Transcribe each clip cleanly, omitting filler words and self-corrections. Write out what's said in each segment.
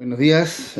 Buenos días,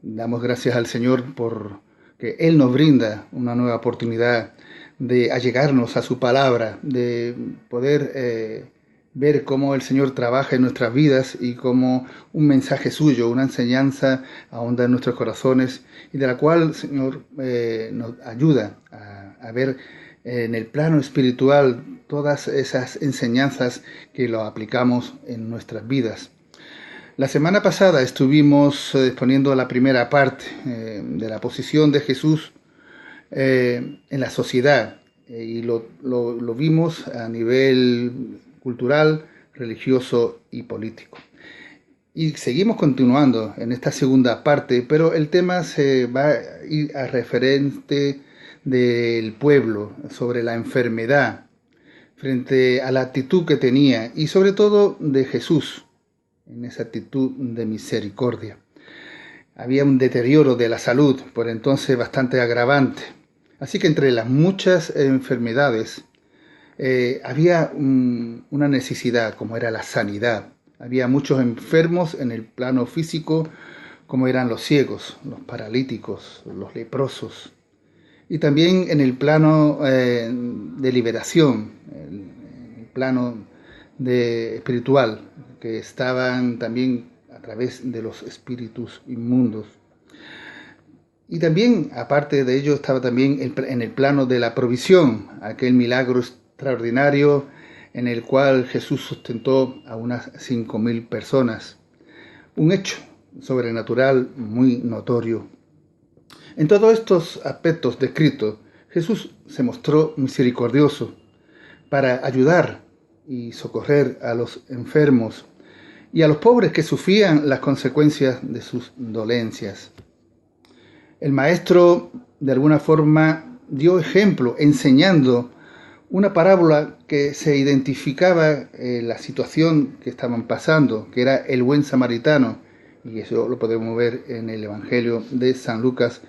damos gracias al Señor por que Él nos brinda una nueva oportunidad de allegarnos a su palabra, de poder ver cómo el Señor trabaja en nuestras vidas y cómo un mensaje suyo, una enseñanza ahonda en nuestros corazones y de la cual el Señor nos ayuda a ver en el plano espiritual todas esas enseñanzas que lo aplicamos en nuestras vidas. La semana pasada estuvimos exponiendo la primera parte de la posición de Jesús en la sociedad y lo vimos a nivel cultural, religioso y político. Y seguimos continuando en esta segunda parte, pero el tema se va a ir a referente del pueblo, sobre la enfermedad, frente a la actitud que tenía y sobre todo de Jesús en esa actitud de misericordia. Había un deterioro de la salud, por entonces bastante agravante. Así que entre las muchas enfermedades había una necesidad, como era la sanidad. Había muchos enfermos en el plano físico, como eran los ciegos, los paralíticos, los leprosos. Y también en el plano de liberación, el plano espiritual, que estaban también a través de los espíritus inmundos. Y también, aparte de ello, estaba también en el plano de la provisión, aquel milagro extraordinario en el cual Jesús sustentó a unas 5.000 personas. Un hecho sobrenatural muy notorio. En todos estos aspectos descritos, Jesús se mostró misericordioso para ayudar y socorrer a los enfermos y a los pobres que sufrían las consecuencias de sus dolencias. El maestro, de alguna forma, dio ejemplo enseñando una parábola que se identificaba la situación que estaban pasando, que era el buen samaritano, y eso lo podemos ver en el Evangelio de San Lucas,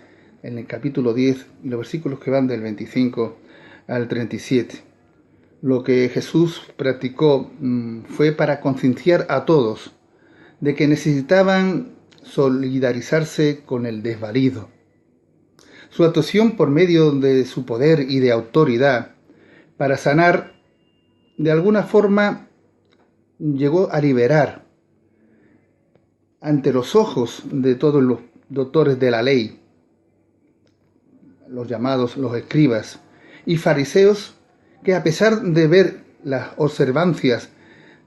en el capítulo 10, y los versículos que van del 25 al 37. Lo que Jesús practicó fue para concienciar a todos de que necesitaban solidarizarse con el desvalido. Su actuación por medio de su poder y de autoridad para sanar, de alguna forma, llegó a liberar ante los ojos de todos los doctores de la ley, los llamados los escribas y fariseos, que a pesar de ver las observancias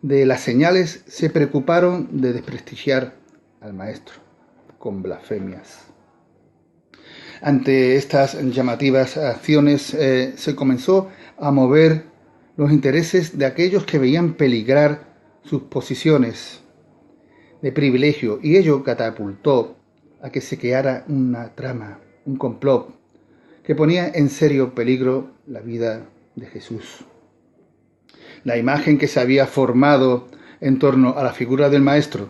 de las señales, se preocuparon de desprestigiar al maestro con blasfemias. Ante estas llamativas acciones se comenzó a mover los intereses de aquellos que veían peligrar sus posiciones de privilegio, y ello catapultó a que se creara una trama, un complot, que ponía en serio peligro la vida de Jesús. La imagen que se había formado en torno a la figura del maestro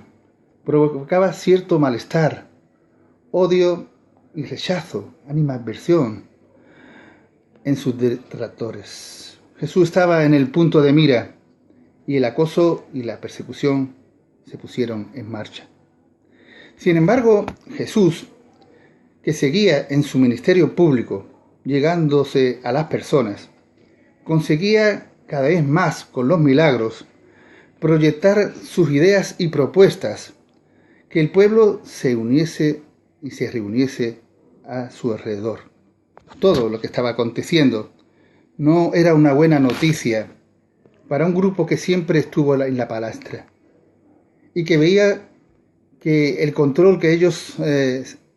provocaba cierto malestar, odio y rechazo, animadversión en sus detractores. Jesús estaba en el punto de mira y el acoso y la persecución se pusieron en marcha. Sin embargo, Jesús, que seguía en su ministerio público, llegándose a las personas, conseguía cada vez más con los milagros proyectar sus ideas y propuestas, que el pueblo se uniese y se reuniese a su alrededor. Todo lo que estaba aconteciendo no era una buena noticia para un grupo que siempre estuvo en la palestra y que veía que el control que ellos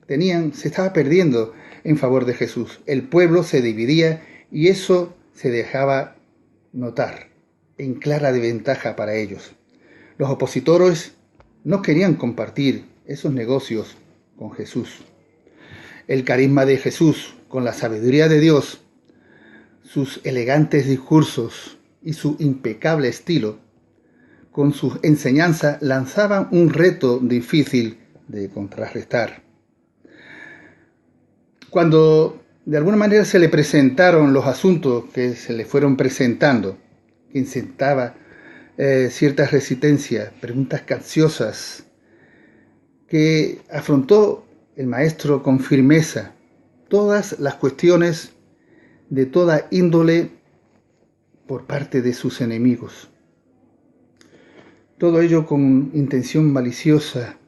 tenían se estaba perdiendo en favor de Jesús. El pueblo se dividía y eso se dejaba notar en clara desventaja para ellos. Los opositores no querían compartir esos negocios con Jesús. El carisma de Jesús, con la sabiduría de Dios, sus elegantes discursos y su impecable estilo, con sus enseñanzas lanzaban un reto difícil de contrarrestar. Cuando de alguna manera se le presentaron los asuntos que se le fueron presentando, que incitaba cierta resistencia, preguntas capciosas, que afrontó el maestro con firmeza todas las cuestiones de toda índole por parte de sus enemigos. Todo ello con intención maliciosa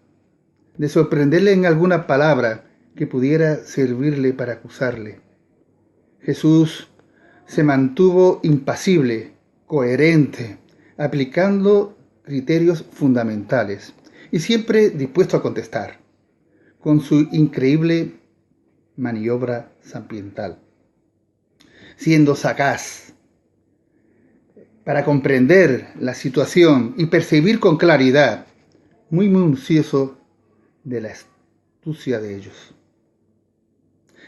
de sorprenderle en alguna palabra que pudiera servirle para acusarle. Jesús se mantuvo impasible, coherente, aplicando criterios fundamentales y siempre dispuesto a contestar, con su increíble maniobra sapiental, siendo sagaz para comprender la situación y percibir con claridad, muy minucioso de la astucia de ellos.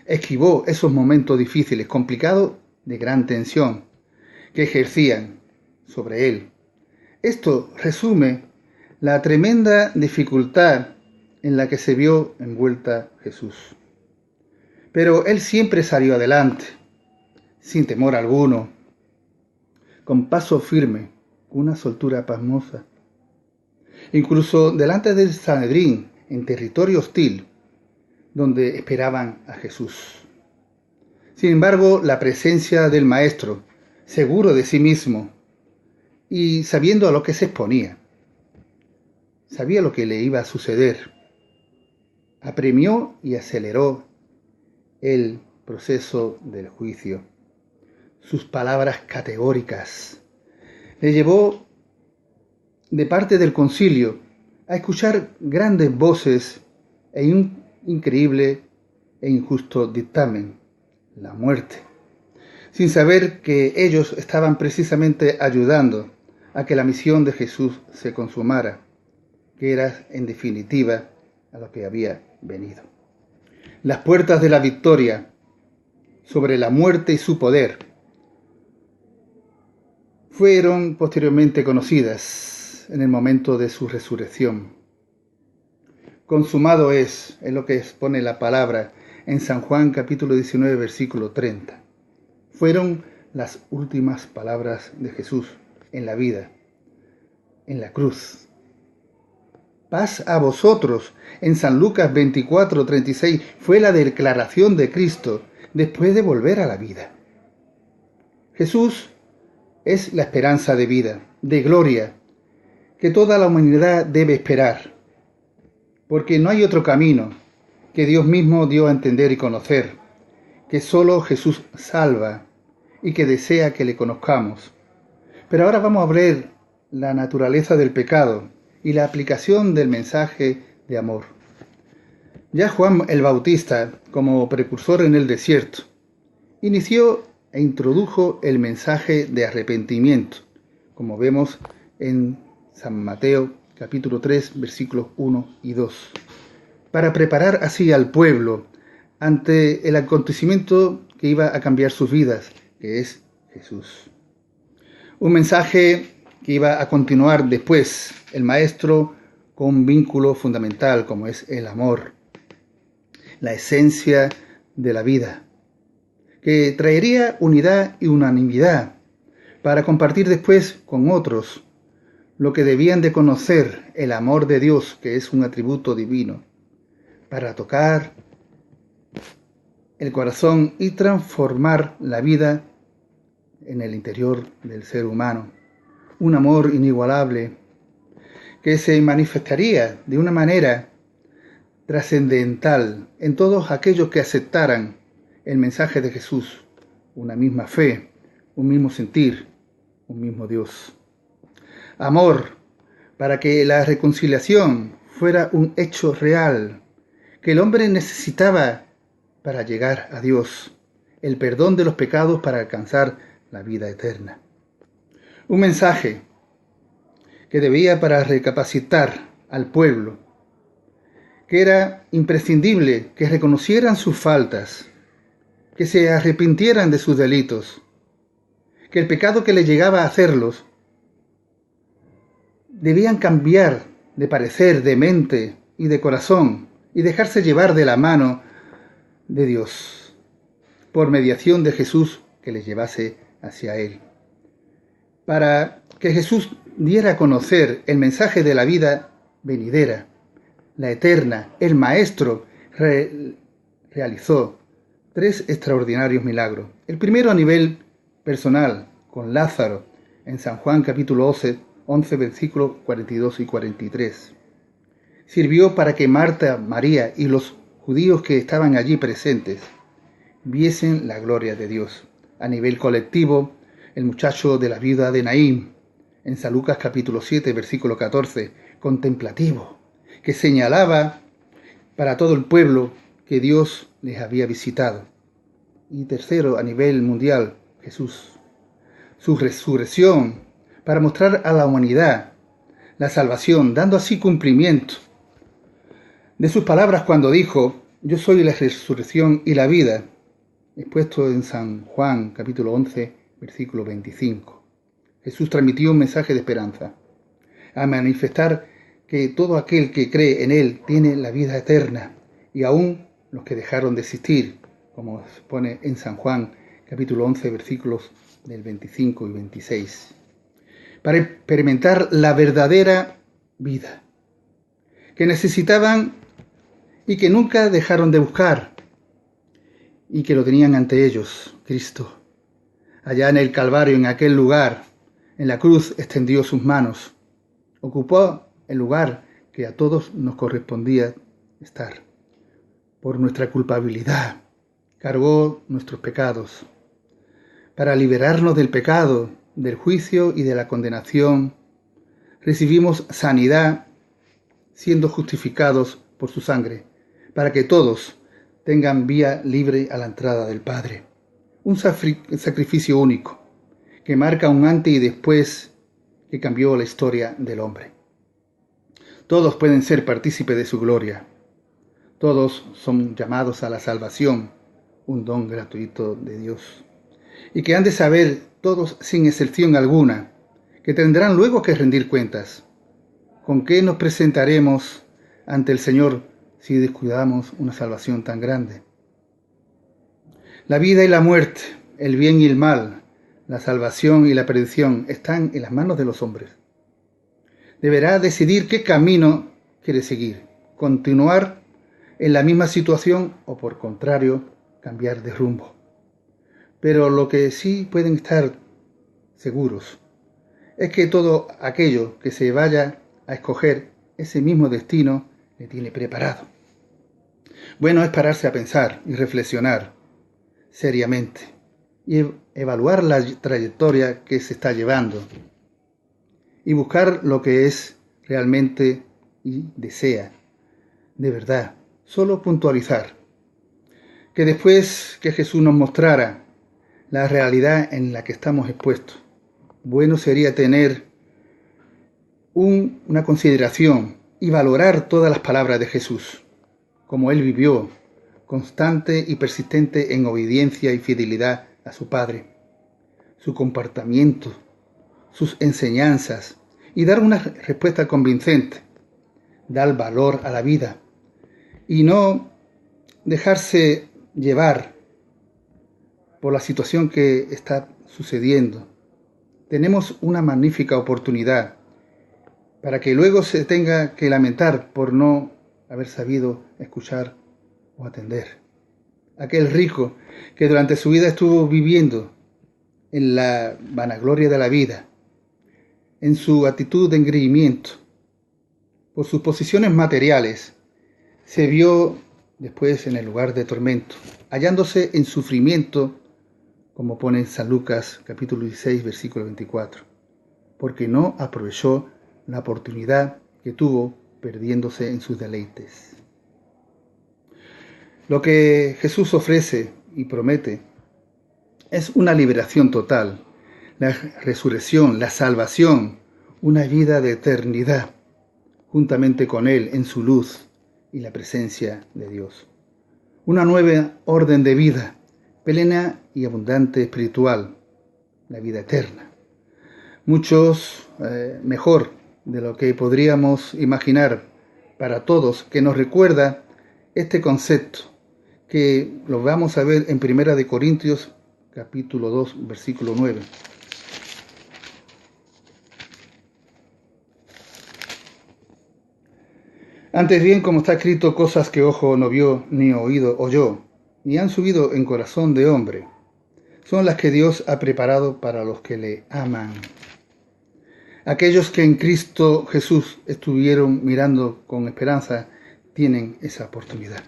Esquivó esos momentos difíciles, complicados, de gran tensión que ejercían sobre él. Esto resume la tremenda dificultad en la que se vio envuelta Jesús. Pero él siempre salió adelante, sin temor alguno, con paso firme, con una soltura pasmosa. Incluso delante del Sanedrín, en territorio hostil, donde esperaban a Jesús. Sin embargo, la presencia del Maestro, seguro de sí mismo y sabiendo a lo que se exponía, sabía lo que le iba a suceder, apremió y aceleró el proceso del juicio. Sus palabras categóricas le llevó de parte del concilio a escuchar grandes voces e un increíble e injusto dictamen, la muerte, sin saber que ellos estaban precisamente ayudando a que la misión de Jesús se consumara, que era en definitiva a lo que había venido. Las puertas de la victoria sobre la muerte y su poder fueron posteriormente conocidas en el momento de su resurrección. Consumado es lo que expone la palabra en San Juan capítulo 19, versículo 30. Fueron las últimas palabras de Jesús en la vida, en la cruz. Paz a vosotros. En San Lucas 24, 36 fue la declaración de Cristo después de volver a la vida. Jesús es la esperanza de vida, de gloria, que toda la humanidad debe esperar, porque no hay otro camino que Dios mismo dio a entender y conocer, que solo Jesús salva y que desea que le conozcamos. Pero ahora vamos a ver la naturaleza del pecado y la aplicación del mensaje de amor. Ya Juan el Bautista, como precursor en el desierto, inició e introdujo el mensaje de arrepentimiento, como vemos en San Mateo capítulo 3, versículos 1 y 2, para preparar así al pueblo ante el acontecimiento que iba a cambiar sus vidas, que es Jesús. Un mensaje que iba a continuar después el Maestro con un vínculo fundamental como es el amor, la esencia de la vida, que traería unidad y unanimidad para compartir después con otros lo que debían de conocer, el amor de Dios, que es un atributo divino, para tocar el corazón y transformar la vida en el interior del ser humano. Un amor inigualable que se manifestaría de una manera trascendental en todos aquellos que aceptaran el mensaje de Jesús, una misma fe, un mismo sentir, un mismo Dios. Amor para que la reconciliación fuera un hecho real, que el hombre necesitaba para llegar a Dios, el perdón de los pecados para alcanzar la vida eterna. Un mensaje que debía para recapacitar al pueblo, que era imprescindible que reconocieran sus faltas, que se arrepintieran de sus delitos, que el pecado que les llegaba a hacerlos debían cambiar de parecer, de mente y de corazón y dejarse llevar de la mano de Dios por mediación de Jesús que les llevase hacia Él. Para que Jesús diera a conocer el mensaje de la vida venidera, la eterna, el Maestro, realizó 3 extraordinarios milagros. El primero a nivel personal, con Lázaro, en San Juan capítulo 11 versículos 42 y 43. Sirvió para que Marta, María y los judíos que estaban allí presentes viesen la gloria de Dios. A nivel colectivo, el muchacho de la viuda de Naín, en San Lucas capítulo 7, versículo 14, contemplativo, que señalaba para todo el pueblo que Dios les había visitado. Y tercero, a nivel mundial, Jesús, su resurrección, para mostrar a la humanidad la salvación, dando así cumplimiento de sus palabras cuando dijo: yo soy la resurrección y la vida, expuesto en San Juan capítulo 11, versículo 25. Jesús transmitió un mensaje de esperanza, a manifestar que todo aquel que cree en Él tiene la vida eterna, y aún los que dejaron de existir, como se pone en San Juan capítulo 11, versículos del 25 y 26, para experimentar la verdadera vida, que necesitaban y que nunca dejaron de buscar, y que lo tenían ante ellos, Cristo. Allá en el Calvario, en aquel lugar, en la cruz, extendió sus manos, ocupó el lugar que a todos nos correspondía estar. Por nuestra culpabilidad, cargó nuestros pecados. Para liberarnos del pecado, del juicio y de la condenación, recibimos sanidad siendo justificados por su sangre, para que todos tengan vía libre a la entrada del Padre. Un sacrificio único, que marca un antes y después, que cambió la historia del hombre. Todos pueden ser partícipes de su gloria. Todos son llamados a la salvación, un don gratuito de Dios. Y que han de saber, todos sin excepción alguna, que tendrán luego que rendir cuentas. ¿Con qué nos presentaremos ante el Señor si descuidamos una salvación tan grande? La vida y la muerte, el bien y el mal, la salvación y la perdición están en las manos de los hombres. Deberá decidir qué camino quiere seguir, continuar en la misma situación o, por contrario, cambiar de rumbo. Pero lo que sí pueden estar seguros es que todo aquello que se vaya a escoger ese mismo destino le tiene preparado. Bueno es pararse a pensar y reflexionar seriamente y evaluar la trayectoria que se está llevando y buscar lo que es realmente y desea, de verdad, solo puntualizar que después que Jesús nos mostrara la realidad en la que estamos expuestos, bueno sería tener una consideración y valorar todas las palabras de Jesús, como Él vivió, constante y persistente en obediencia y fidelidad a su Padre, su comportamiento, sus enseñanzas, y dar una respuesta convincente, dar valor a la vida, y no dejarse llevar por la situación que está sucediendo. Tenemos una magnífica oportunidad para que luego se tenga que lamentar por no haber sabido escuchar o atender. Aquel rico que durante su vida estuvo viviendo en la vanagloria de la vida, en su actitud de engreimiento, por sus posiciones materiales, se vio después en el lugar de tormento, hallándose en sufrimiento, como pone en San Lucas capítulo 16, versículo 24, porque no aprovechó la oportunidad que tuvo perdiéndose en sus deleites. Lo que Jesús ofrece y promete es una liberación total, la resurrección, la salvación, una vida de eternidad, juntamente con Él en su luz y la presencia de Dios. Una nueva orden de vida, plena y abundante espiritual, la vida eterna. Muchos mejor de lo que podríamos imaginar para todos, que nos recuerda este concepto, que lo vamos a ver en 1 Corintios capítulo 2, versículo 9. Antes bien, como está escrito, cosas que ojo no vio, ni oído oyó, ni han subido en corazón de hombre, son las que Dios ha preparado para los que le aman. Aquellos que en Cristo Jesús estuvieron mirando con esperanza tienen esa oportunidad.